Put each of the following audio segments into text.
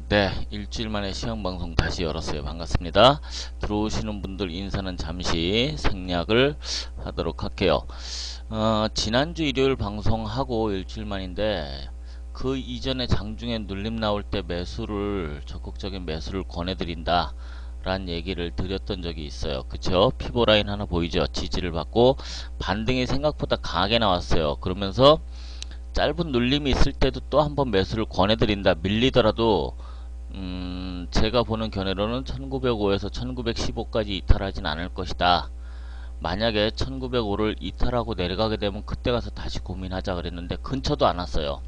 네, 일주일 만에 시황방송 다시 열었어요. 반갑습니다. 들어오시는 분들 인사는 잠시 생략을 하도록 할게요. 지난주 일요일 방송하고 일주일 만인데 그 이전에 장중에 눌림 나올 때 적극적인 매수를 권해드린다 라는 얘기를 드렸던 적이 있어요. 그쵸? 피보라인 하나 보이죠? 지지를 받고 반등이 생각보다 강하게 나왔어요. 그러면서 짧은 눌림이 있을 때도 또 한번 매수를 권해드린다. 밀리더라도 제가 보는 견해로는 1905에서 1915까지 이탈하진 않을 것이다. 만약에 1905를 이탈하고 내려가게 되면 그때 가서 다시 고민하자 그랬는데 근처도 안 왔어요.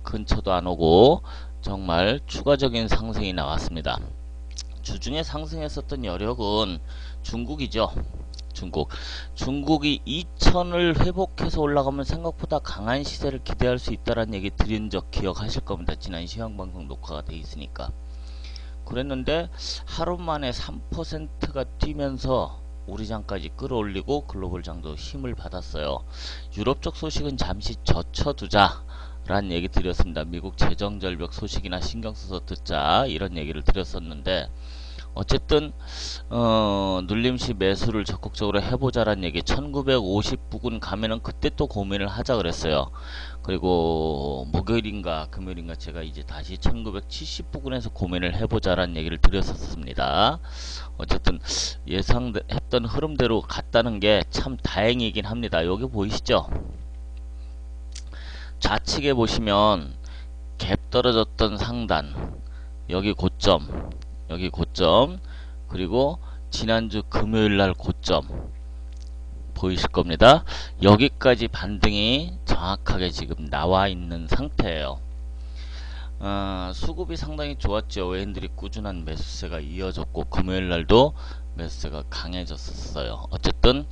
근처도 안 오고 정말 추가적인 상승이 나왔습니다. 주중에 상승했었던 여력은 중국이죠. 중국이 2000을 회복해서 올라가면 생각보다 강한 시세를 기대할 수 있다는 얘기 드린 적 기억하실 겁니다. 지난 시황방송 녹화가 돼 있으니까. 그랬는데 하루 만에 3%가 뛰면서 우리 장까지 끌어올리고 글로벌 장도 힘을 받았어요. 유럽 쪽 소식은 잠시 젖혀두자 라는 얘기 드렸습니다. 미국 재정절벽 소식이나 신경 써서 듣자 이런 얘기를 드렸었는데 어쨌든 눌림시 매수를 적극적으로 해보자라는 얘기. 1950 부근 가면은 그때 또 고민을 하자 그랬어요. 그리고 목요일인가 금요일인가 제가 이제 다시 1970 부근에서 고민을 해보자라는 얘기를 드렸었습니다. 어쨌든 예상했던 흐름대로 갔다는 게 참 다행이긴 합니다. 여기 보이시죠? 좌측에 보시면 갭 떨어졌던 상단, 여기 고점, 그리고 지난주 금요일날 고점 보이실 겁니다. 여기까지 반등이 정확하게 지금 나와 있는 상태예요. 수급이 상당히 좋았죠. 외인들이 꾸준한 매수세가 이어졌고 금요일날도 매수세가 강해졌었어요. 어쨌든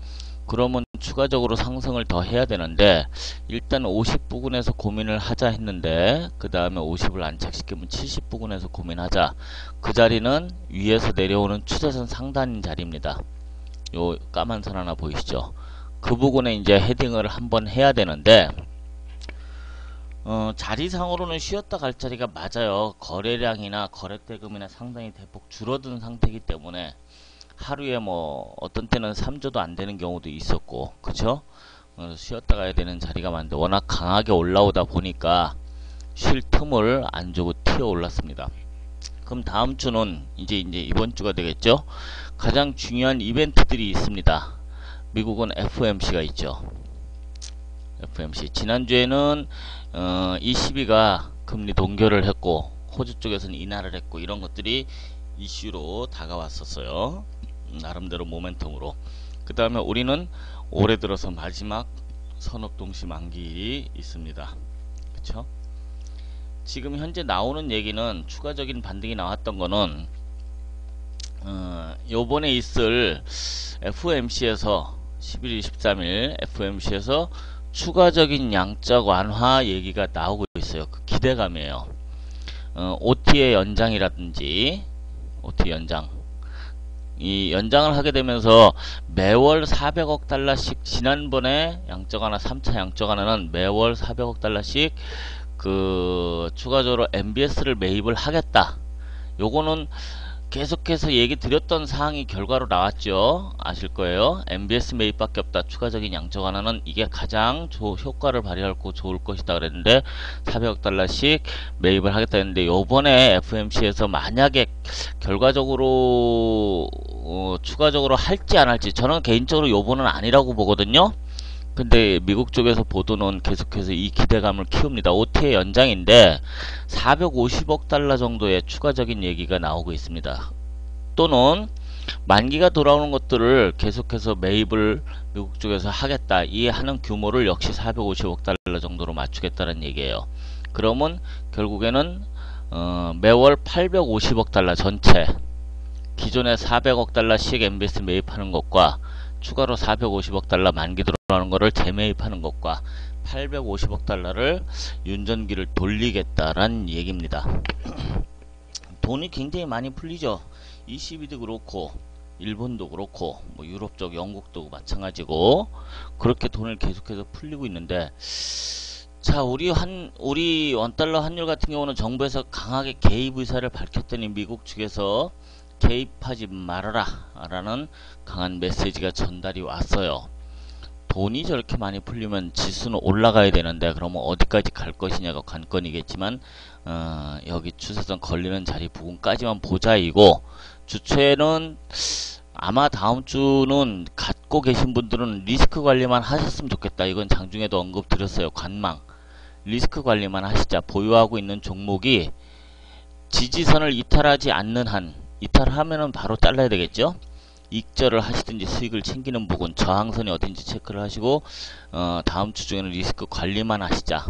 그러면 추가적으로 상승을 더 해야 되는데 일단 50 부근에서 고민을 하자 했는데 그 다음에 50을 안착시키면 70 부근에서 고민하자. 그 자리는 위에서 내려오는 추세선 상단인 자리입니다. 요 까만 선 하나 보이시죠? 그 부분에 이제 헤딩을 한번 해야 되는데 자리상으로는 쉬었다 갈 자리가 맞아요. 거래량이나 거래대금이나 상당히 대폭 줄어든 상태이기 때문에 하루에 뭐 어떤 때는 3조도 안 되는 경우도 있었고 그쵸? 쉬었다 가야 되는 자리가 많은데 워낙 강하게 올라오다 보니까 쉴 틈을 안 주고 튀어 올랐습니다. 그럼 다음 주는 이제 이번 주가 되겠죠? 가장 중요한 이벤트들이 있습니다. 미국은 FOMC가 있죠. FOMC 지난주에는 ECB가 금리 동결을 했고 호주 쪽에서는 인하를 했고 이런 것들이 이슈로 다가왔었어요. 나름대로 모멘텀으로. 그 다음에 우리는 올해 들어서 마지막 산업동시 만기 있습니다. 그쵸? 지금 현재 나오는 얘기는 추가적인 반등이 나왔던 거는 요번에 있을 FOMC에서 11일 13일 FOMC에서 추가적인 양적 완화 얘기가 나오고 있어요. 그 기대감이에요. OT의 연장이라든지 OT 연장 이 연장을 하게 되면서 매월 400억 달러씩 지난번에 양적 완화 3차 양적 완화는 매월 400억 달러씩 그 추가적으로 MBS를 매입을 하겠다. 요거는 계속해서 얘기 드렸던 사항이 결과로 나왔죠. 아실 거예요. MBS 매입밖에 없다. 추가적인 양적 완화는 이게 가장 효과를 발휘하고 좋을 것이다 그랬는데 400억 달러씩 매입을 하겠다 했는데 요번에 FOMC에서 만약에 결과적으로 추가적으로 할지 안 할지 저는 개인적으로 요번은 아니라고 보거든요. 근데 미국 쪽에서 보도는 계속해서 이 기대감을 키웁니다. OT의 연장인데 450억 달러 정도의 추가적인 얘기가 나오고 있습니다. 또는 만기가 돌아오는 것들을 계속해서 매입을 미국 쪽에서 하겠다. 이 하는 규모를 역시 450억 달러 정도로 맞추겠다는 얘기예요. 그러면 결국에는 매월 850억 달러 전체 기존에 400억 달러씩 MBS 매입하는 것과 추가로 450억 달러 만기 들어가는 거를 재매입하는 것과 850억 달러를 윤전기를 돌리겠다라는 얘기입니다. 돈이 굉장히 많이 풀리죠. ECB도 그렇고 일본도 그렇고 뭐 유럽 쪽 영국도 마찬가지고 그렇게 돈을 계속해서 풀리고 있는데 자, 우리 원달러 환율 같은 경우는 정부에서 강하게 개입 의사를 밝혔더니 미국 측에서 개입하지 말아라 라는 강한 메시지가 전달이 왔어요. 돈이 저렇게 많이 풀리면 지수는 올라가야 되는데 그러면 어디까지 갈 것이냐가 관건이겠지만 여기 추세선 걸리는 자리 부분까지만 보자이고, 주초에는 아마 다음 주는 갖고 계신 분들은 리스크 관리만 하셨으면 좋겠다. 이건 장중에도 언급 드렸어요. 관망 리스크 관리만 하시자. 보유하고 있는 종목이 지지선을 이탈하지 않는 한, 이탈하면은 바로 잘라야 되겠죠. 익절을 하시든지 수익을 챙기는 부분, 저항선이 어딘지 체크를 하시고 다음 주 중에는 리스크 관리만 하시자.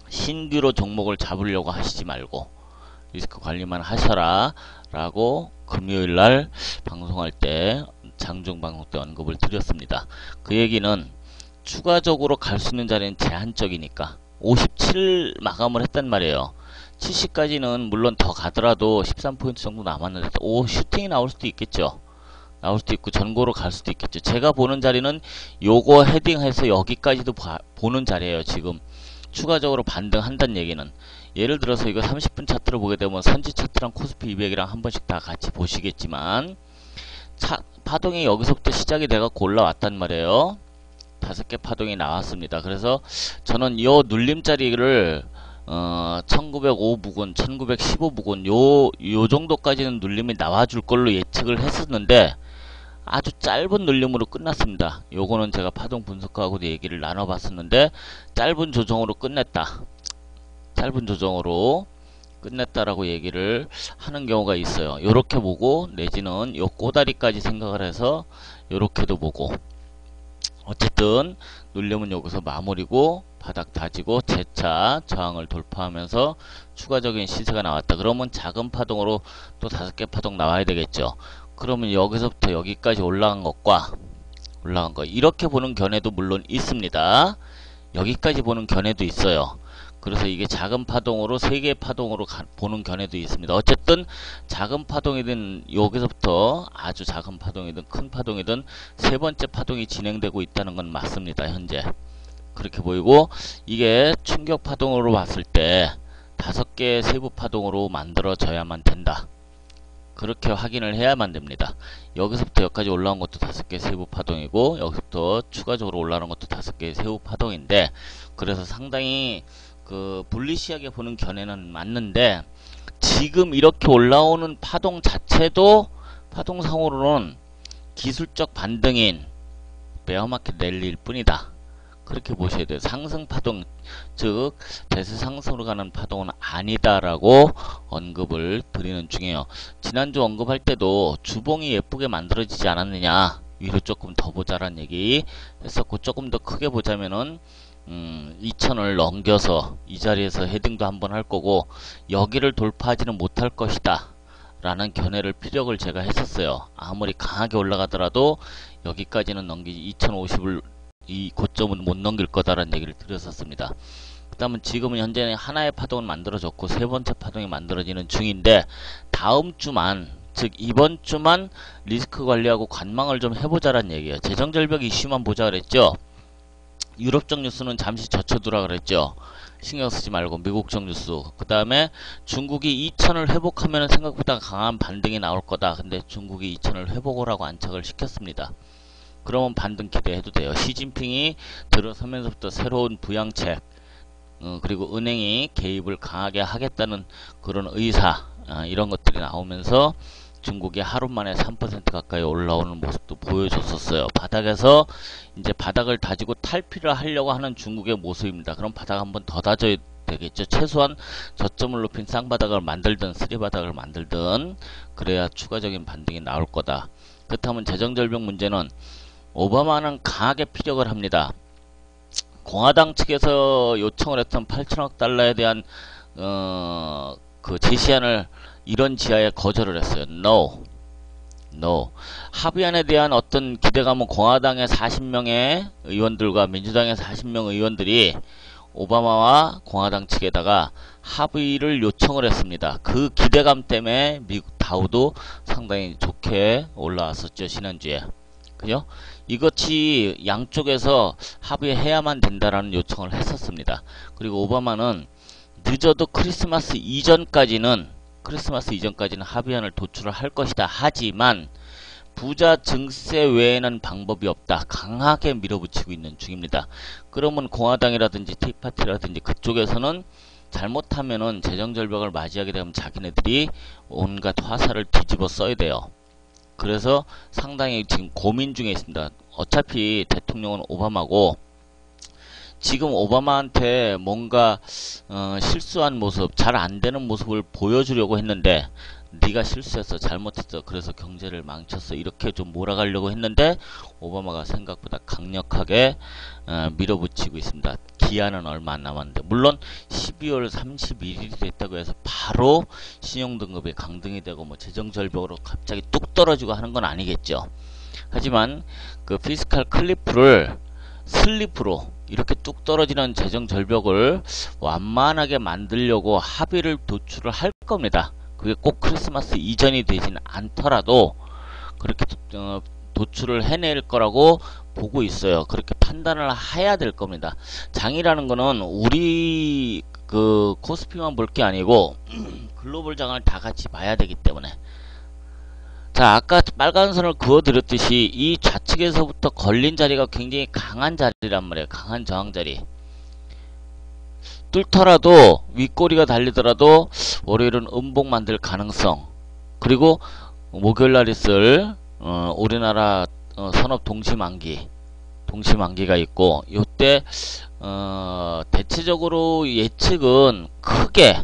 신규로 종목을 잡으려고 하시지 말고 리스크 관리만 하셔라 라고 금요일날 방송할 때, 장중 방송 때 언급을 드렸습니다. 그 얘기는 추가적으로 갈 수 있는 자리는 제한적이니까 57 마감을 했단 말이에요. 70까지는 물론 더 가더라도 13포인트 정도 남았는데 슈팅이 나올 수도 있겠죠. 나올 수도 있고 전고로 갈 수도 있겠죠. 제가 보는 자리는 요거 헤딩해서 여기까지도 보는 자리예요. 지금 추가적으로 반등한다는 얘기는, 예를 들어서 이거 30분 차트를 보게 되면 선지 차트랑 코스피 200이랑 한 번씩 다 같이 보시겠지만, 파동이 여기서부터 시작이 돼갖고 올라왔단 말이에요. 5개 파동이 나왔습니다. 그래서 저는 이 눌림자리를 1905 부근, 1915 부근 요 정도까지는 눌림이 나와줄 걸로 예측을 했었는데 아주 짧은 눌림으로 끝났습니다. 요거는 제가 파동 분석하고도 얘기를 나눠봤었는데 짧은 조정으로 끝냈다. 짧은 조정으로 끝냈다라고 얘기를 하는 경우가 있어요. 요렇게 보고, 내지는 요 꼬다리까지 생각을 해서 요렇게도 보고, 어쨌든 눌림은 여기서 마무리고 바닥 다지고 재차 저항을 돌파하면서 추가적인 시세가 나왔다. 그러면 작은 파동으로 또 5개 파동 나와야 되겠죠. 그러면 여기서부터 여기까지 올라간 것과 올라간 거, 이렇게 보는 견해도 물론 있습니다. 여기까지 보는 견해도 있어요. 그래서 이게 작은 파동으로 3개의 파동으로 보는 견해도 있습니다. 어쨌든 작은 파동이든 여기서부터 아주 작은 파동이든 큰 파동이든 세 번째 파동이 진행되고 있다는 건 맞습니다. 현재 그렇게 보이고, 이게 충격 파동으로 봤을 때 5개의 세부 파동으로 만들어져야만 된다. 그렇게 확인을 해야만 됩니다. 여기서부터 여기까지 올라온 것도 5개 세부 파동이고, 여기서부터 추가적으로 올라오는 것도 5개 세부 파동인데, 그래서 상당히 불리시하게 보는 견해는 맞는데, 지금 이렇게 올라오는 파동 자체도 파동상으로는 기술적 반등인 베어마켓 랠리일 뿐이다. 그렇게 보셔야 돼요. 상승 파동, 즉 대세 상승으로 가는 파동은 아니다라고 언급을 드리는 중이에요. 지난주 언급할 때도 주봉이 예쁘게 만들어지지 않았느냐, 위로 조금 더 보자라는 얘기 했었고, 조금 더 크게 보자면은 2000을 넘겨서 이 자리에서 헤딩도 한번 할 거고, 여기를 돌파하지는 못할 것이다 라는 견해를 피력을 제가 했었어요. 아무리 강하게 올라가더라도 여기까지는 넘기지 2050을 이 고점은 못 넘길 거다라는 얘기를 드렸었습니다. 그 다음에 지금은 현재 하나의 파동은 만들어졌고 세 번째 파동이 만들어지는 중인데, 다음 주만, 즉 이번 주만 리스크 관리하고 관망을 좀 해보자라는 얘기예요. 재정절벽 이슈만 보자 그랬죠. 유럽적 뉴스는 잠시 젖혀두라 그랬죠. 신경 쓰지 말고 미국적 뉴스. 그 다음에 중국이 2000을 회복하면 생각보다 강한 반등이 나올 거다. 근데 중국이 2000을 회복을 하고 안착을 시켰습니다. 그러면 반등 기대해도 돼요. 시진핑이 들어서면서부터 새로운 부양책, 그리고 은행이 개입을 강하게 하겠다는 그런 의사, 이런 것들이 나오면서 중국이 하루 만에 3% 가까이 올라오는 모습도 보여줬었어요. 바닥에서 이제 바닥을 다지고 탈피를 하려고 하는 중국의 모습입니다. 그럼 바닥 한번 더 다져야 되겠죠. 최소한 저점을 높인 쌍바닥을 만들든 쓰리바닥을 만들든 그래야 추가적인 반등이 나올 거다. 그렇다면 재정절벽 문제는 오바마는 강하게 피력을 합니다. 공화당 측에서 요청을 했던 8천억 달러에 대한 그 제시안을 이런 지하에 거절을 했어요. No. 합의안에 대한 어떤 기대감은 공화당의 40명의 의원들과 민주당의 40명 의원들이 오바마와 공화당 측에다가 합의를 요청을 했습니다. 그 기대감 때문에 미국 다우도 상당히 좋게 올라왔었죠, 지난주에. 그죠? 이것이 양쪽에서 합의해야만 된다라는 요청을 했었습니다. 그리고 오바마는 늦어도 크리스마스 이전까지는 합의안을 도출을 할 것이다. 하지만 부자 증세 외에는 방법이 없다. 강하게 밀어붙이고 있는 중입니다. 그러면 공화당이라든지 티파티라든지 그쪽에서는 잘못하면은 재정절벽을 맞이하게 되면 자기네들이 온갖 화살을 뒤집어 써야 돼요. 그래서 상당히 지금 고민 중에 있습니다. 어차피 대통령은 오바마고 지금 오바마한테 뭔가 실수한 모습, 잘 안되는 모습을 보여주려고 했는데 네가 실수했어, 잘못했어, 그래서 경제를 망쳤어, 이렇게 좀 몰아가려고 했는데 오바마가 생각보다 강력하게 밀어붙이고 있습니다. 기한은 얼마 안 남았는데, 물론 12월 31일이 됐다고 해서 바로 신용등급이 강등이 되고 뭐 재정절벽으로 갑자기 뚝 떨어지고 하는 건 아니겠죠. 하지만 그 피스칼 클리프를 슬리프로 이렇게 뚝 떨어지는 재정절벽을 완만하게 만들려고 합의를 도출을 할 겁니다. 그게 꼭 크리스마스 이전이 되진 않더라도 그렇게 도출을 해낼 거라고 보고 있어요. 그렇게 판단을 해야 될 겁니다. 장이라는 거는 우리 그 코스피만 볼 게 아니고 글로벌 장을 다 같이 봐야 되기 때문에, 자, 아까 빨간 선을 그어드렸듯이 이 좌측에서부터 걸린 자리가 굉장히 강한 자리란 말이에요. 강한 저항 자리. 뚫더라도 윗꼬리가 달리더라도 월요일은 음봉 만들 가능성, 그리고 목요일날 있을 우리나라 산업 동시만기가 있고, 요때 대체적으로 예측은 크게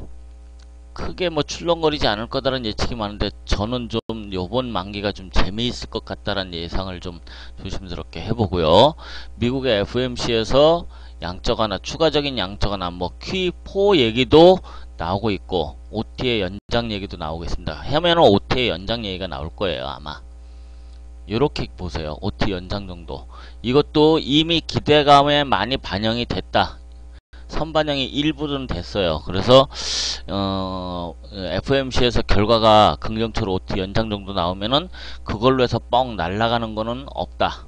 뭐 출렁거리지 않을 거다라는 예측이 많은데, 저는 좀 요번 만기가 좀 재미있을 것 같다라는 예상을 좀 조심스럽게 해보고요. 미국의 FOMC에서 양적 완화, 추가적인 양적 완화, 뭐 Q4 얘기도 나오고 있고 OT의 연장 얘기도 나오고 있습니다. 하면은 OT의 연장 얘기가 나올 거예요, 아마. 요렇게 보세요. OT 연장 정도. 이것도 이미 기대감에 많이 반영이 됐다. 선반영이 일부는 됐어요. 그래서 FOMC에서 결과가 긍정적으로 OT 연장 정도 나오면은 그걸로 해서 뻥 날아가는 거는 없다.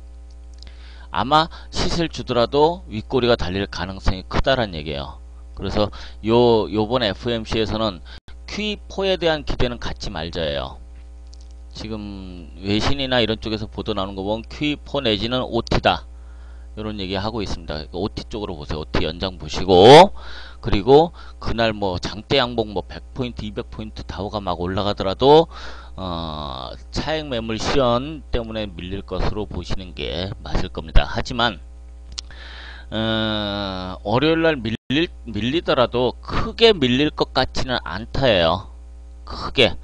아마 시세를 주더라도 윗꼬리가 달릴 가능성이 크다란 얘기예요. 그래서 요번 FOMC에서는 Q4에 대한 기대는 갖지 말자예요. 지금 외신이나 이런 쪽에서 보도 나오는 거 보면 Q4 내지는 OT다, 이런 얘기 하고 있습니다. OT 쪽으로 보세요. OT 연장 보시고, 그리고 그날 뭐 장대 양봉 뭐 100포인트 200포인트 다우가 막 올라가더라도 차익 매물 시연 때문에 밀릴 것으로 보시는 게 맞을 겁니다. 하지만 월요일날 밀리더라도 크게 밀릴 것 같지는 않다예요. 크게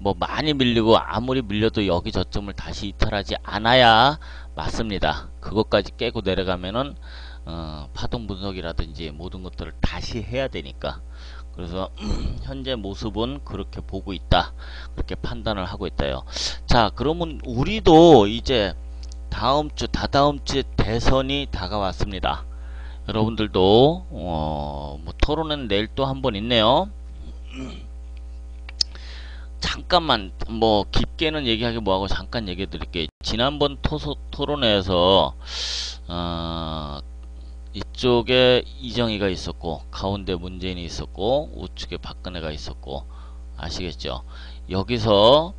뭐 많이 밀리고, 아무리 밀려도 여기 저점을 다시 이탈하지 않아야 맞습니다. 그것까지 깨고 내려가면은 파동 분석이라든지 모든 것들을 다시 해야 되니까. 그래서 현재 모습은 그렇게 보고 있다, 그렇게 판단을 하고 있다요. 자, 그러면 우리도 이제 다음주 다다음주에 대선이 다가왔습니다. 여러분들도 뭐 토론은 내일 또 한 번 있네요. 잠깐만 뭐 깊게는 얘기하기 뭐하고 잠깐 얘기해 드릴게요. 지난번 토론회에서 이쪽에 이정희가 있었고 가운데 문재인이 있었고 우측에 박근혜가 있었고, 아시겠죠? 여기서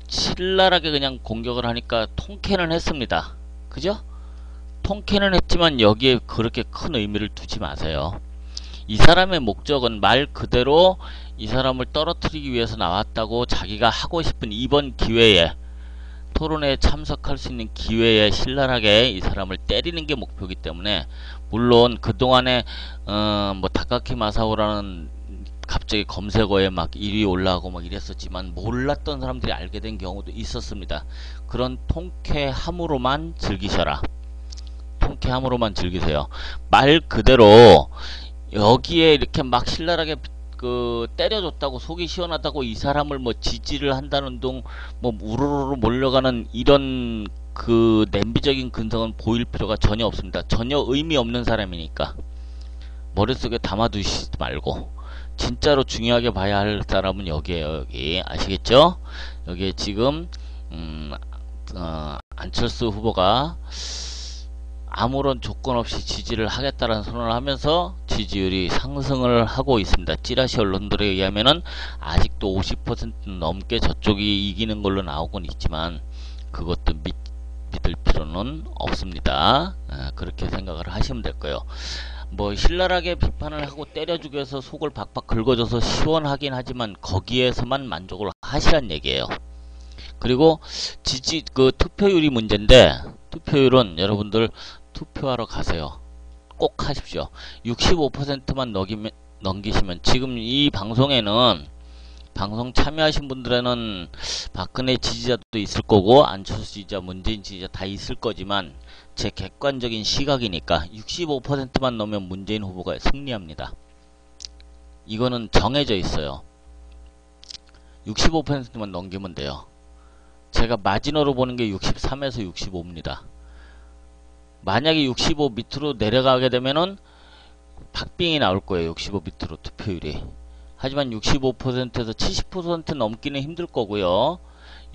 신랄하게 그냥 공격을 하니까 통쾌는 했습니다. 그죠? 통쾌는 했지만 여기에 그렇게 큰 의미를 두지 마세요. 이 사람의 목적은 말 그대로 이 사람을 떨어뜨리기 위해서 나왔다고, 자기가 하고 싶은 이번 기회에, 토론회에 참석할 수 있는 기회에 신랄하게 이 사람을 때리는 게 목표이기 때문에, 물론 그동안에 뭐 다카키 마사오라는 갑자기 검색어에 막 1위 올라가고 막 이랬었지만 몰랐던 사람들이 알게 된 경우도 있었습니다. 그런 통쾌함으로만 즐기셔라. 통쾌함으로만 즐기세요. 말 그대로 여기에 이렇게 막 신랄하게 때려줬다고, 속이 시원하다고 이 사람을 뭐 지지를 한다는 둥 뭐 우르르 몰려가는 이런 그 냄비적인 근성은 보일 필요가 전혀 없습니다. 전혀 의미 없는 사람이니까 머릿속에 담아두시지 말고, 진짜로 중요하게 봐야 할 사람은 여기에요. 여기 아시겠죠? 여기에 지금 안철수 후보가 아무런 조건 없이 지지를 하겠다는 선언을 하면서 지지율이 상승을 하고 있습니다. 찌라시 언론들에 의하면은 아직도 50% 넘게 저쪽이 이기는 걸로 나오곤 있지만 그것도 믿을 필요는 없습니다. 그렇게 생각을 하시면 될 거예요. 뭐 신랄하게 비판을 하고 때려 죽여서 속을 박박 긁어줘서 시원하긴 하지만 거기에서만 만족을 하시란 얘기예요. 그리고 투표율이 문제인데, 투표율은 여러분들 투표하러 가세요. 꼭 하십시오. 65%만 넘기시면, 지금 이 방송에는, 방송 참여하신 분들에는 박근혜 지지자도 있을 거고 안철수 지지자, 문재인 지지자 다 있을 거지만 제 객관적인 시각이니까 65%만 넘으면 문재인 후보가 승리합니다. 이거는 정해져 있어요. 65%만 넘기면 돼요. 제가 마지노로 보는 게 63에서 65입니다. 만약에 65 밑으로 내려가게 되면은 박빙이 나올 거예요. 65 밑으로 투표율이. 하지만 65%에서 70% 넘기는 힘들 거고요.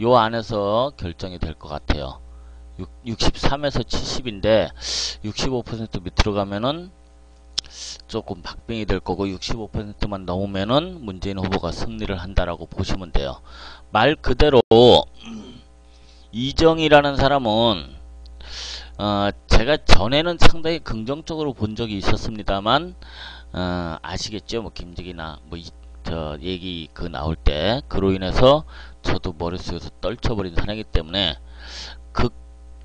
요 안에서 결정이 될 것 같아요. 63에서 70인데 65% 밑으로 가면은 조금 박빙이 될 거고 65%만 넘으면은 문재인 후보가 승리를 한다라고 보시면 돼요. 말 그대로 이정희라는 사람은 제가 전에는 상당히 긍정적으로 본 적이 있었습니다만 아시겠죠? 뭐 김직이나 뭐 저 얘기 나올 때 그로 인해서 저도 머릿속에서 떨쳐버린 사람이기 때문에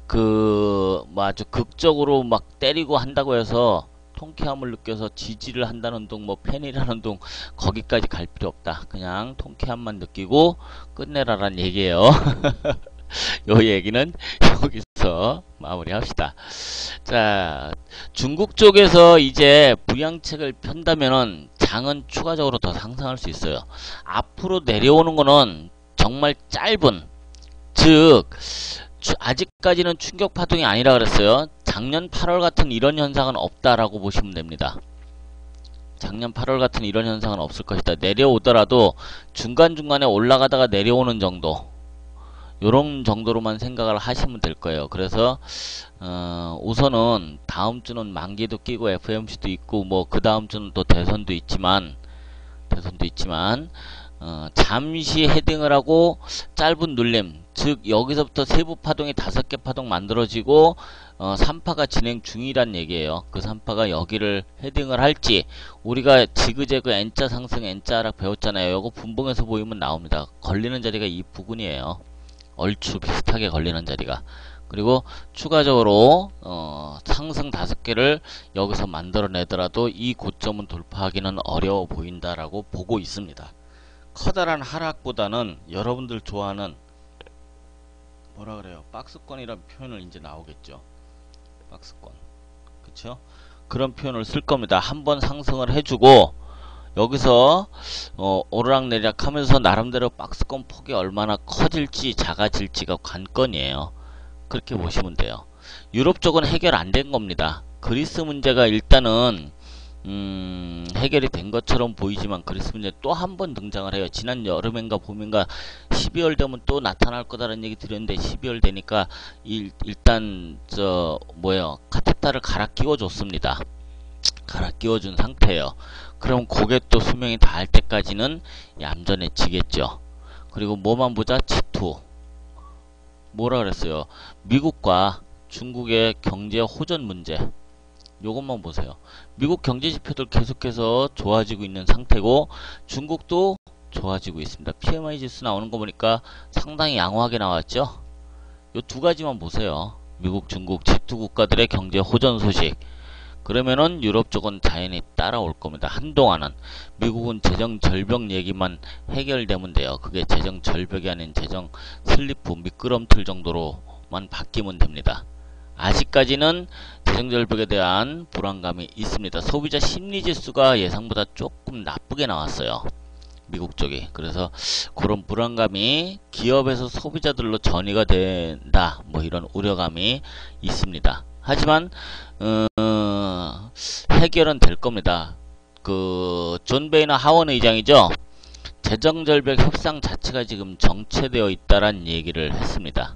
뭐 아주 극적으로 막 때리고 한다고 해서 통쾌함을 느껴서 지지를 한다는 둥, 뭐 팬이라는 둥 거기까지 갈 필요 없다. 그냥 통쾌함만 느끼고 끝내라란 얘기예요. 요 얘기는 여기서 마무리합시다. 자, 중국 쪽에서 이제 부양책을 편다면은 장은 추가적으로 더 상승할 수 있어요. 앞으로 내려오는 거는 정말 짧은, 즉 아직까지는 충격 파동이 아니라 그랬어요. 작년 8월 같은 이런 현상은 없다라고 보시면 됩니다. 작년 8월 같은 이런 현상은 없을 것이다. 내려오더라도 중간중간에 올라가다가 내려오는 정도, 요런 정도로만 생각을 하시면 될 거예요. 그래서 우선은 다음 주는 만기도 끼고 FOMC도 있고 뭐 그 다음 주는 또 대선도 있지만 잠시 헤딩을 하고 짧은 눌림, 즉 여기서부터 세부 파동이 5개 파동 만들어지고 3파가 진행 중이란 얘기예요. 그 3파가 여기를 헤딩을 할지, 우리가 지그재그 N자 상승 N자 하락 배웠잖아요. 요거 분봉에서 보이면 나옵니다. 걸리는 자리가 이 부분이에요. 얼추 비슷하게 걸리는 자리가. 그리고 추가적으로 상승 5개를 여기서 만들어내더라도 이 고점은 돌파하기는 어려워 보인다라고 보고 있습니다. 커다란 하락보다는 여러분들 좋아하는 뭐라 그래요? 박스권이라는 표현을 이제 나오겠죠. 박스권. 그쵸? 그런 표현을 쓸 겁니다. 한번 상승을 해주고 여기서 오르락내리락 하면서 나름대로 박스권 폭이 얼마나 커질지 작아질지가 관건이에요. 그렇게 보시면 돼요. 유럽 쪽은 해결 안 된 겁니다. 그리스 문제가 일단은 해결이 된 것처럼 보이지만 그리스 문제 또 한 번 등장을 해요. 지난 여름인가 봄인가 12월 되면 또 나타날 거다라는 얘기 드렸는데 12월 되니까 일단 카테타를 갈아 끼워 줬습니다. 갈아 끼워 준 상태예요. 그럼 그게 또 수명이 다할 때까지는 얌전해지겠죠. 그리고 뭐만 보자? G2 뭐라 그랬어요? 미국과 중국의 경제 호전 문제, 요것만 보세요. 미국 경제 지표들 계속해서 좋아지고 있는 상태고 중국도 좋아지고 있습니다. PMI 지수 나오는 거 보니까 상당히 양호하게 나왔죠. 요 두 가지만 보세요. 미국, 중국, G2 국가들의 경제 호전 소식. 그러면은 유럽 쪽은 자연히 따라올 겁니다. 한동안은. 미국은 재정 절벽 얘기만 해결되면 돼요. 그게 재정 절벽이 아닌 재정 슬리프, 미끄럼틀 정도로만 바뀌면 됩니다. 아직까지는 재정 절벽에 대한 불안감이 있습니다. 소비자 심리지수가 예상보다 조금 나쁘게 나왔어요. 미국 쪽이. 그래서 그런 불안감이 기업에서 소비자들로 전이가 된다. 뭐 이런 우려감이 있습니다. 하지만 해결은 될 겁니다. 존 베이너 하원 의장이죠. 재정절벽 협상 자체가 지금 정체되어 있다란 얘기를 했습니다.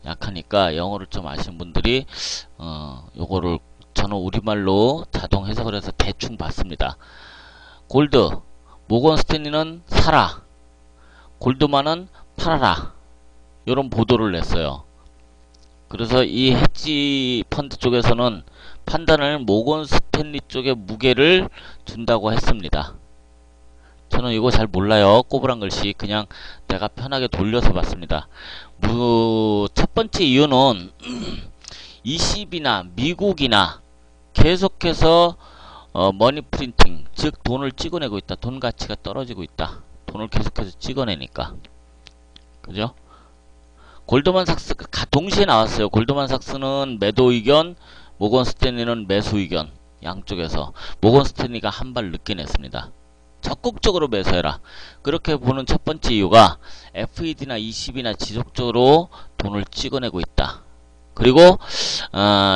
약하니까 영어를 좀 아시는 분들이 요거를 저는 우리말로 자동 해석을 해서 대충 봤습니다. 골드, 모건 스탠리는 사라, 골드만은 팔아라, 이런 보도를 냈어요. 그래서 이 헤지 펀드 쪽에서는 판단을 모건 스탠리 쪽에 무게를 준다고 했습니다. 저는 이거 잘 몰라요. 꼬부랑 글씨 그냥 내가 편하게 돌려서 봤습니다. 첫 번째 이유는 ECB나 미국이나 계속해서 머니 프린팅, 즉 돈을 찍어내고 있다. 돈 가치가 떨어지고 있다. 돈을 계속해서 찍어내니까. 그죠? 골드만삭스 동시에 나왔어요. 골드만삭스는 매도 의견, 모건 스탠리는 매수 의견. 양쪽에서 모건 스탠리가 한 발 늦게 냈습니다. 적극적으로 매수해라. 그렇게 보는 첫 번째 이유가 FED나 ECB나 지속적으로 돈을 찍어내고 있다. 그리고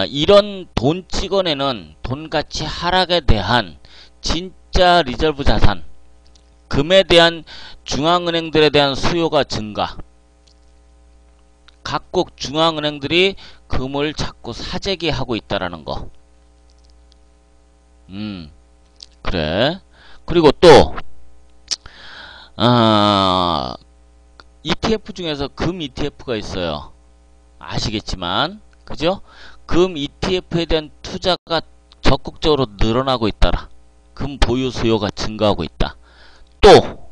이런 돈 찍어내는 돈 가치 하락에 대한 진짜 리저브 자산, 금에 대한 중앙은행들에 대한 수요가 증가. 각국 중앙은행들이 금을 자꾸 사재기 하고 있다라는 거. 그래. 그리고 또 ETF 중에서 금 ETF가 있어요. 아시겠지만, 그죠? 금 ETF에 대한 투자가 적극적으로 늘어나고 있다라. 금 보유 수요가 증가하고 있다. 또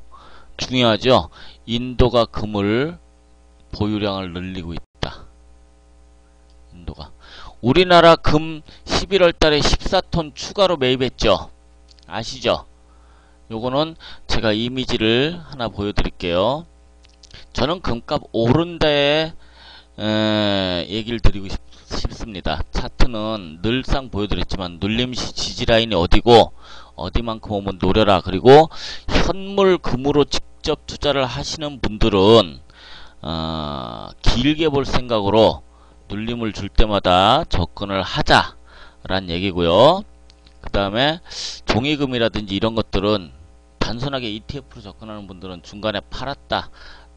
중요하죠. 인도가 금을 보유량을 늘리고 있다. 인도가. 우리나라 금 11월 달에 14톤 추가로 매입했죠. 아시죠? 요거는 제가 이미지를 하나 보여드릴게요. 저는 금값 오른다에 얘기를 드리고 싶습니다. 차트는 늘상 보여드렸지만 눌림시 지지라인이 어디고 어디만큼 오면 노려라. 그리고 현물 금으로 직접 투자를 하시는 분들은 길게 볼 생각으로 눌림을 줄 때마다 접근을 하자라는 얘기고요. 그 다음에 종이금이라든지 이런 것들은 단순하게 ETF로 접근하는 분들은 중간에 팔았다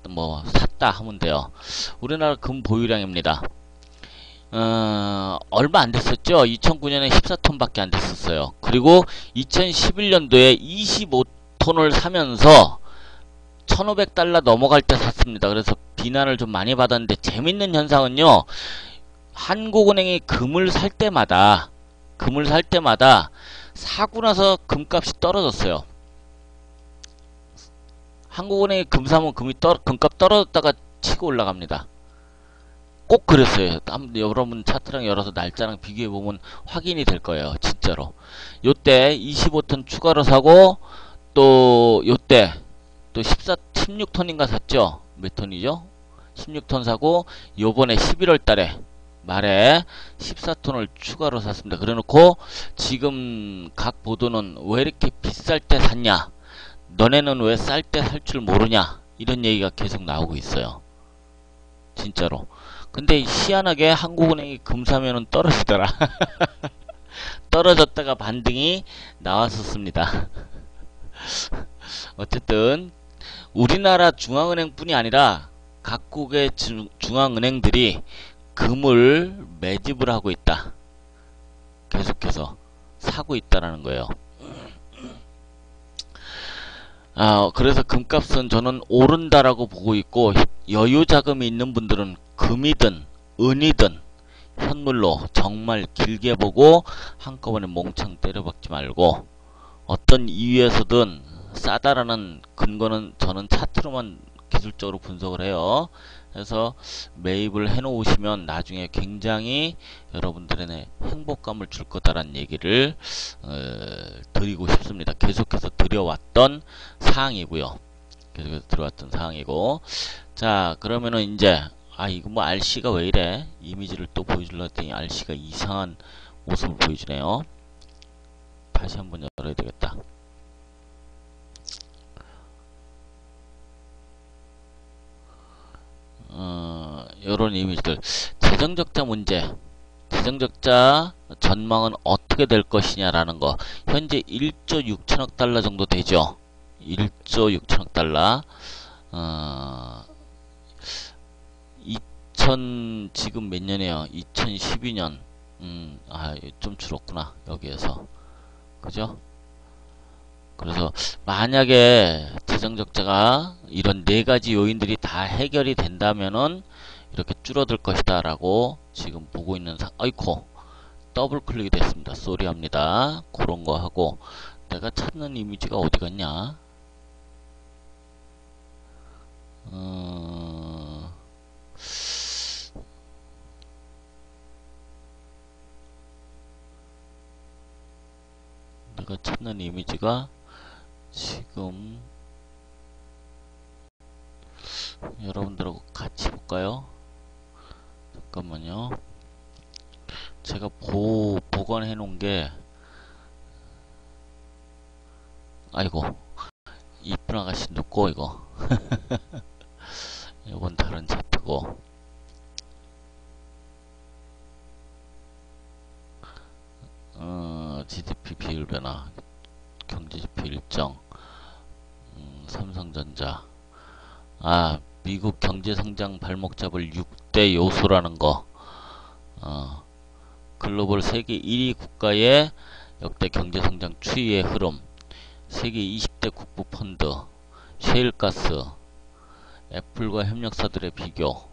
뭐 샀다 하면 돼요. 우리나라 금 보유량입니다. 얼마 안 됐었죠. 2009년에 14톤 밖에 안 됐었어요. 그리고 2011년도에 25톤을 사면서 1500달러 넘어갈 때 샀습니다. 그래서 비난을 좀 많이 받았는데 재밌는 현상은요, 한국은행이 금을 살 때마다 사고 나서 금값이 떨어졌어요. 한국은행이 금 사면 금값 떨어졌다가 치고 올라갑니다. 꼭 그랬어요. 여러분 차트랑 열어서 날짜랑 비교해보면 확인이 될 거예요. 진짜로. 요때 25톤 추가로 사고, 또 요때 또 16톤인가 샀죠? 몇 톤이죠? 16톤 사고, 요번에 11월 달에 말에 14톤을 추가로 샀습니다. 그래 놓고 지금 각 보도는 왜 이렇게 비쌀 때 샀냐? 너네는 왜 쌀 때 살 줄 모르냐? 이런 얘기가 계속 나오고 있어요. 진짜로. 근데 희한하게 한국은행이 금 사면은 떨어지더라. 떨어졌다가 반등이 나왔었습니다. 어쨌든 우리나라 중앙은행뿐이 아니라 각국의 중앙은행들이 금을 매집을 하고 있다. 계속해서 사고 있다라는 거예요. 그래서 금값은 저는 오른다라고 보고 있고, 여유 자금이 있는 분들은 금이든 은이든 현물로 정말 길게 보고 한꺼번에 몽창 때려박지 말고, 어떤 이유에서든 싸다라는 근거는 저는 차트로만 기술적으로 분석을 해요. 그래서 매입을 해 놓으시면 나중에 굉장히 여러분들의 행복감을 줄 거다라는 얘기를 드리고 싶습니다. 계속해서 드려왔던 사항이고요. 계속해서 들어왔던 사항이고, 자, 그러면은 이제 이거 뭐 RC가 왜 이래? 이미지를 또 보여주려 했더니 RC가 이상한 모습을 보여주네요. 다시 한번 열어야 되겠다. 요런 이미지들. 재정적자 문제, 재정적자 전망은 어떻게 될 것이냐라는 거. 현재 1조 6천억 달러 정도 되죠. 1조 6천억 달러. 지금 몇 년이에요? 2012년. 좀 줄었구나. 여기에서. 그죠? 그래서 만약에 재정적자가 이런 네 가지 요인들이 다 해결이 된다면은 이렇게 줄어들 것이다 라고 지금 보고 있는 아이코 더블 클릭이 됐습니다. 쏘리합니다. 그런 거 하고 내가 찾는 이미지가 어디 갔냐? 내가 찾는 이미지가 지금 여러분들하고 같이 볼까요? 잠깐만요. 제가 복원해 놓은 게 아이고 이쁜 아가씨 눕고 이거 이건 다른 차트고 GDP 비율 변화 경제지표 일정 삼성전자 미국 경제성장 발목 잡을 6대 요소라는 거 글로벌 세계 1위 국가의 역대 경제성장 추이의 흐름 세계 20대 국부 펀드 셰일가스 애플과 협력사들의 비교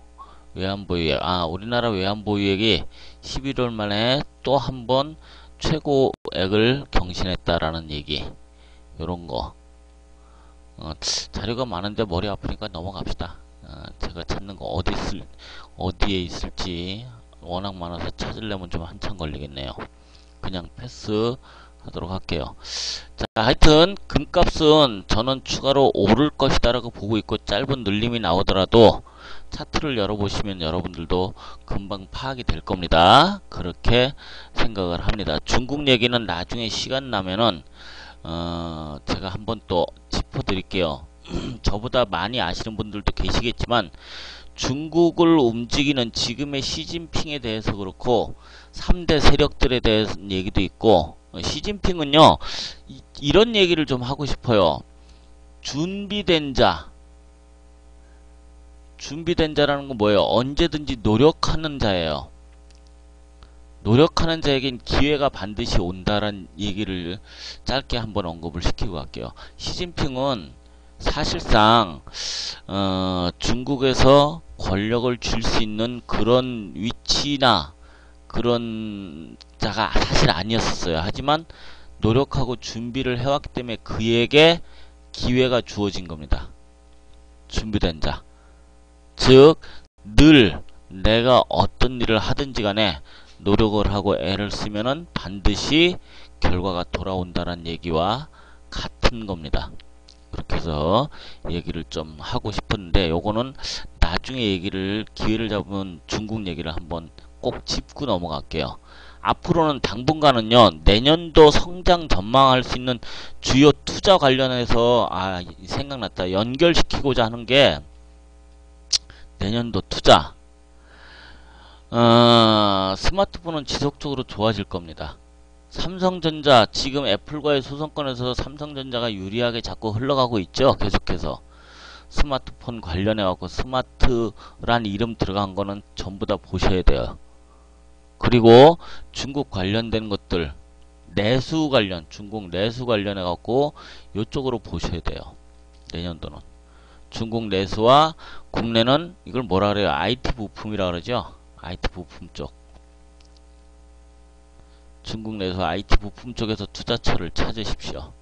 외환보유액 우리나라 외환보유액이 11월 만에 또 한 번 최고액을 경신했다라는 얘기 요런거 자료가 많은데 머리 아프니까 넘어갑시다. 제가 찾는 거 어디에 있을지 워낙 많아서 찾으려면 좀 한참 걸리겠네요. 그냥 패스 하도록 할게요. 자, 하여튼 금값은 저는 추가로 오를 것이다 라고 보고 있고 짧은 눌림이 나오더라도 차트를 열어보시면 여러분들도 금방 파악이 될 겁니다. 그렇게 생각을 합니다. 중국 얘기는 나중에 시간 나면은 제가 한번 또 짚어드릴게요. 저보다 많이 아시는 분들도 계시겠지만 중국을 움직이는 지금의 시진핑에 대해서 그렇고 3대 세력들에 대한 얘기도 있고 시진핑은요 이런 얘기를 좀 하고 싶어요. 준비된 자라는 건 뭐예요? 언제든지 노력하는 자예요. 노력하는 자에겐 기회가 반드시 온다란 얘기를 짧게 한번 언급을 시키고 갈게요. 시진핑은 사실상 중국에서 권력을 쥘 수 있는 그런 위치나 그런 자가 사실 아니었어요. 하지만 노력하고 준비를 해왔기 때문에 그에게 기회가 주어진 겁니다. 준비된 자. 즉 늘 내가 어떤 일을 하든지 간에 노력을 하고 애를 쓰면은 반드시 결과가 돌아온다는 얘기와 같은 겁니다. 그렇게 해서 얘기를 좀 하고 싶었는데 요거는 나중에 기회를 잡으면 중국 얘기를 한번 꼭 짚고 넘어갈게요. 앞으로는 당분간은요 내년도 성장 전망할 수 있는 주요 투자 관련해서 생각났다 연결시키고자 하는 게 내년도 투자 스마트폰은 지속적으로 좋아질 겁니다. 삼성전자 지금 애플과의 소송권에서 삼성전자가 유리하게 자꾸 흘러가고 있죠. 계속해서 스마트폰 관련해 갖고 스마트란 이름 들어간 거는 전부 다 보셔야 돼요. 그리고 중국 관련된 것들 중국 내수 관련해 갖고 이쪽으로 보셔야 돼요. 내년도는 중국 내수와 국내는 이걸 뭐라 그래요? IT 부품이라 그러죠. IT 부품 쪽. 중국 내수 IT 부품 쪽에서 투자처를 찾으십시오.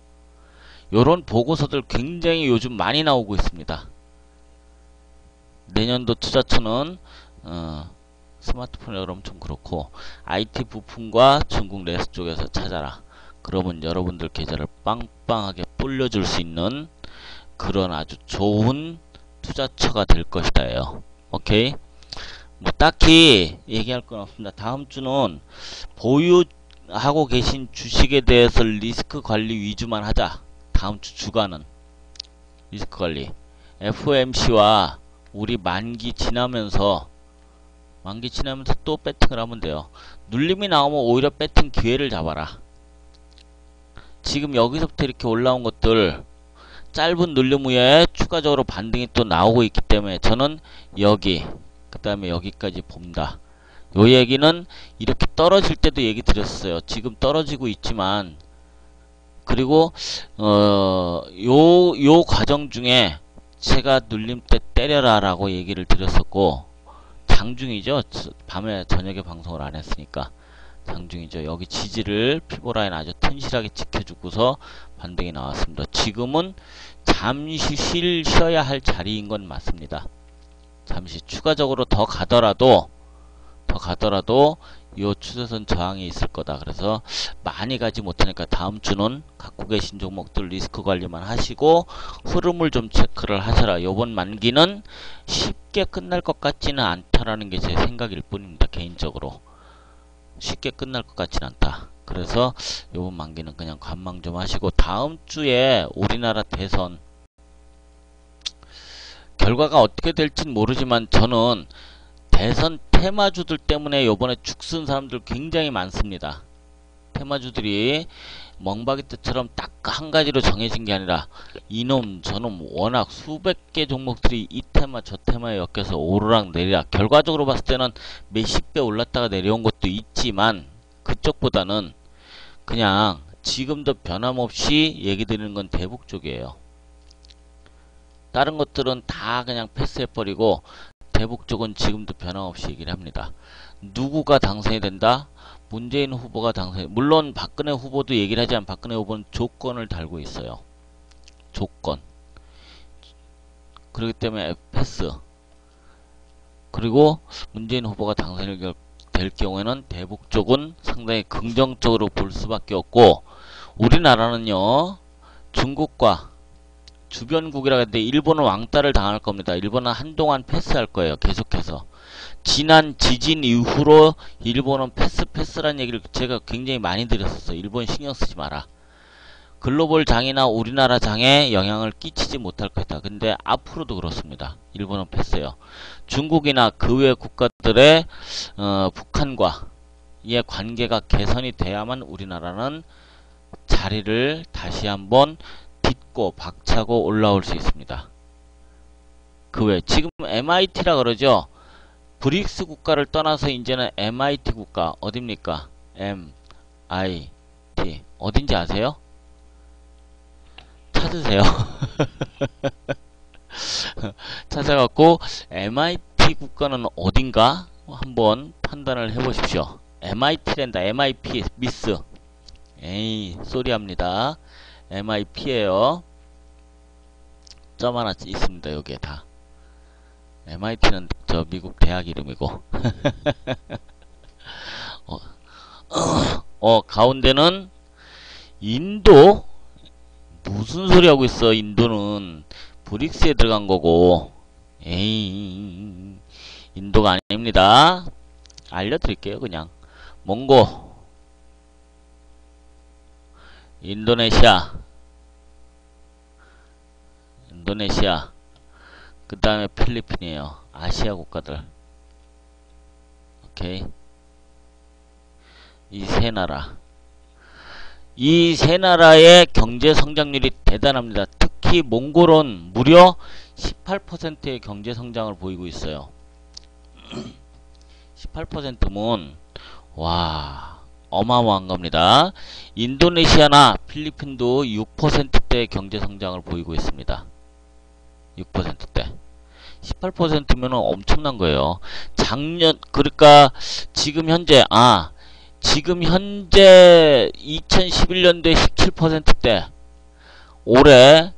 요런 보고서들 굉장히 요즘 많이 나오고 있습니다. 내년도 투자처는 스마트폰이 그러면 좀 그렇고 IT 부품과 중국 내수 쪽에서 찾아라. 그러면 여러분들 계좌를 빵빵하게 불려줄 수 있는 그런 아주 좋은 투자처가 될 것이다예요. 오케이? 뭐 딱히 얘기할 건 없습니다. 다음 주는 보유하고 계신 주식에 대해서 리스크 관리 위주만 하자. 다음 주 주간은 리스크 관리. FOMC와 우리 만기 지나면서 또 배팅을 하면 돼요. 눌림이 나오면 오히려 배팅 기회를 잡아라. 지금 여기서부터 이렇게 올라온 것들 짧은 눌림 후에 추가적으로 반등이 또 나오고 있기 때문에 저는 여기 다음에 여기까지 본다. 요 얘기는 이렇게 떨어질 때도 얘기 드렸어요. 지금 떨어지고 있지만, 그리고 요 과정 중에 제가 눌림 때 때려라 라고 얘기를 드렸었고, 장중이죠. 밤에 저녁에 방송을 안 했으니까 장중이죠. 여기 지지를 피보라인 아주 튼실하게 지켜주고서 반등이 나왔습니다. 지금은 잠시 쉬어야 할 자리인 건 맞습니다. 잠시 추가적으로 더 가더라도 요 추세선 저항이 있을 거다. 그래서 많이 가지 못하니까 다음 주는 갖고 계신 종목들 리스크 관리만 하시고 흐름을 좀 체크를 하셔라. 요번 만기는 쉽게 끝날 것 같지는 않다라는 게 제 생각일 뿐입니다. 개인적으로 쉽게 끝날 것 같지는 않다. 그래서 요번 만기는 그냥 관망 좀 하시고, 다음 주에 우리나라 대선 결과가 어떻게 될진 모르지만 저는 대선 테마주들 때문에 요번에 죽순 사람들 굉장히 많습니다. 테마주들이 멍박이 때처럼 딱 한 가지로 정해진 게 아니라 이놈 저놈 워낙 수백 개 종목들이 이 테마 저 테마에 엮여서 오르락 내리락, 결과적으로 봤을 때는 몇십 배 올랐다가 내려온 것도 있지만 그쪽보다는 그냥 지금도 변함없이 얘기 드리는 건 대북 쪽이에요. 다른 것들은 다 그냥 패스해버리고 대북 쪽은 지금도 변함없이 얘기를 합니다. 누구가 당선이 된다? 문재인 후보가 당선이, 물론 박근혜 후보도 얘기를 하지만 박근혜 후보는 조건을 달고 있어요. 조건. 그렇기 때문에 패스. 그리고 문재인 후보가 당선이 될 경우에는 대북 쪽은 상당히 긍정적으로 볼 수밖에 없고, 우리나라는요 중국과 주변국이라 했는데 일본은 왕따를 당할 겁니다. 일본은 한동안 패스할 거예요. 계속해서. 지난 지진 이후로 일본은 패스라는 얘기를 제가 굉장히 많이 드렸었어요. 일본 신경 쓰지 마라. 글로벌 장이나 우리나라 장에 영향을 끼치지 못할 거다. 근데 앞으로도 그렇습니다. 일본은 패스예요. 중국이나 그 외 국가들의 북한과의 관계가 개선이 돼야만 우리나라는 자리를 다시 한번 딛고 박차고 올라올 수 있습니다. 그 외 지금 MIT라 그러죠. 브릭스 국가를 떠나서 이제는 MIT 국가 어딥니까? MIT 어딘지 아세요? 찾으세요. 찾아갖고 MIT 국가는 어딘가 한번 판단을 해보십시오. MIT랜다. MIP 미스. 에이 쏘리합니다. MIP에요. 점 하나 있습니다. 여기에 다. MIT는 저 미국 대학 이름이고 가운데는 인도. 무슨 소리 하고 있어. 인도는 브릭스에 들어간 거고. 에이 인도가 아닙니다. 알려드릴게요. 그냥 몽고, 인도네시아, 그 다음에 필리핀이에요. 아시아 국가들. 오케이. 이 세 나라. 이 세 나라의 경제 성장률이 대단합니다. 특히 몽골은 무려 18%의 경제 성장을 보이고 있어요. 18%면 와 어마어마한 겁니다. 인도네시아나 필리핀도 6%대의 경제 성장을 보이고 있습니다. 6%대. 18%면 엄청난 거예요. 작년, 그러니까 지금 현재 2011년도에 17%대, 올해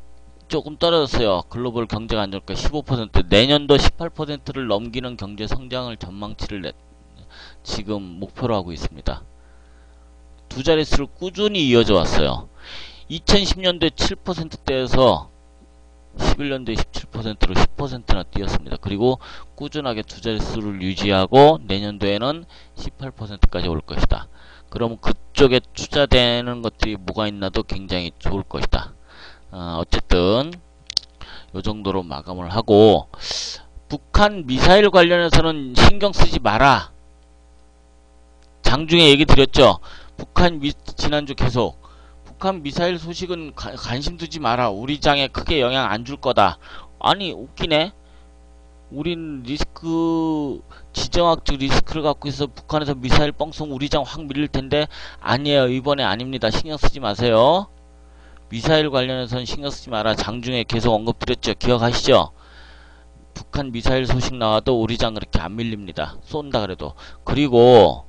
조금 떨어졌어요. 글로벌 경제가 안 좋으니까 15%, 내년도 18%를 넘기는 경제 성장을 전망치를 지금 목표로 하고 있습니다. 두 자릿수를 꾸준히 이어져 왔어요. 2010년도에 7%대에서 11년도에 17%로 10%나 뛰었습니다. 그리고 꾸준하게 두 자릿수를 유지하고 내년도에는 18%까지 올 것이다. 그럼 그쪽에 투자되는 것들이 뭐가 있나도 굉장히 좋을 것이다. 어쨌든 요 정도로 마감을 하고, 북한 미사일 관련해서는 신경 쓰지 마라. 장중에 얘기 드렸죠. 지난주 계속 북한 미사일 소식은 관심 두지 마라. 우리 장에 크게 영향 안 줄 거다. 아니 웃기네. 우린 지정학적 리스크를 갖고 있어 북한에서 미사일 뻥 쏘면 우리 장 확 밀릴 텐데 아니에요. 이번에 아닙니다. 신경 쓰지 마세요. 미사일 관련해서는 신경 쓰지 마라. 장중에 계속 언급드렸죠. 기억하시죠? 북한 미사일 소식 나와도 우리 장 그렇게 안 밀립니다. 쏜다 그래도. 그리고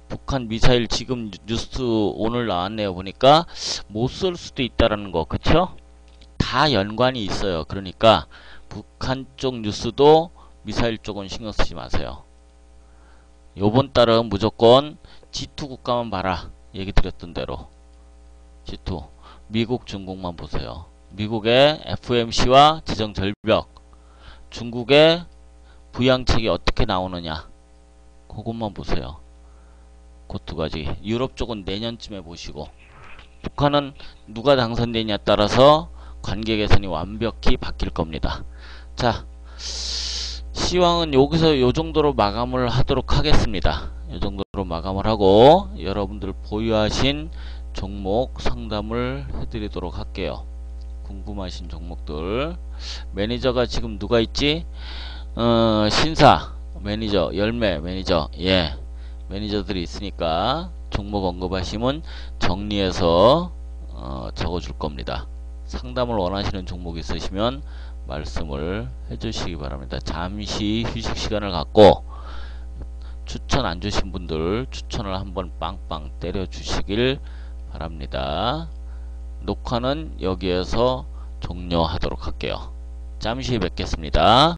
북한 미사일 지금 뉴스 오늘 나왔네요. 보니까 못 쏠 수도 있다라는 거. 그쵸? 다 연관이 있어요. 그러니까 북한 쪽 뉴스도 미사일 쪽은 신경 쓰지 마세요. 요번 달은 무조건 G2 국가만 봐라. 얘기 드렸던 대로. G2. 미국, 중국만 보세요. 미국의 FOMC와 재정 절벽. 중국의 부양책이 어떻게 나오느냐. 그것만 보세요. 그 두 가지. 유럽 쪽은 내년쯤에 보시고. 북한은 누가 당선되냐에 따라서 관계 개선이 완벽히 바뀔 겁니다. 자, 시황은 여기서 요 정도로 마감을 하도록 하겠습니다. 요 정도로 마감을 하고 여러분들 보유하신 종목 상담을 해드리도록 할게요. 궁금하신 종목들. 매니저가 지금 누가 있지? 신사 매니저, 열매 매니저, 예, 매니저들이 있으니까 종목 언급하시면 정리해서 적어줄 겁니다. 상담을 원하시는 종목 있으시면 말씀을 해주시기 바랍니다. 잠시 휴식 시간을 갖고 추천 안 주신 분들 추천을 한번 빵빵 때려 주시길 바랍니다. 녹화는 여기에서 종료하도록 할게요. 잠시 뵙겠습니다.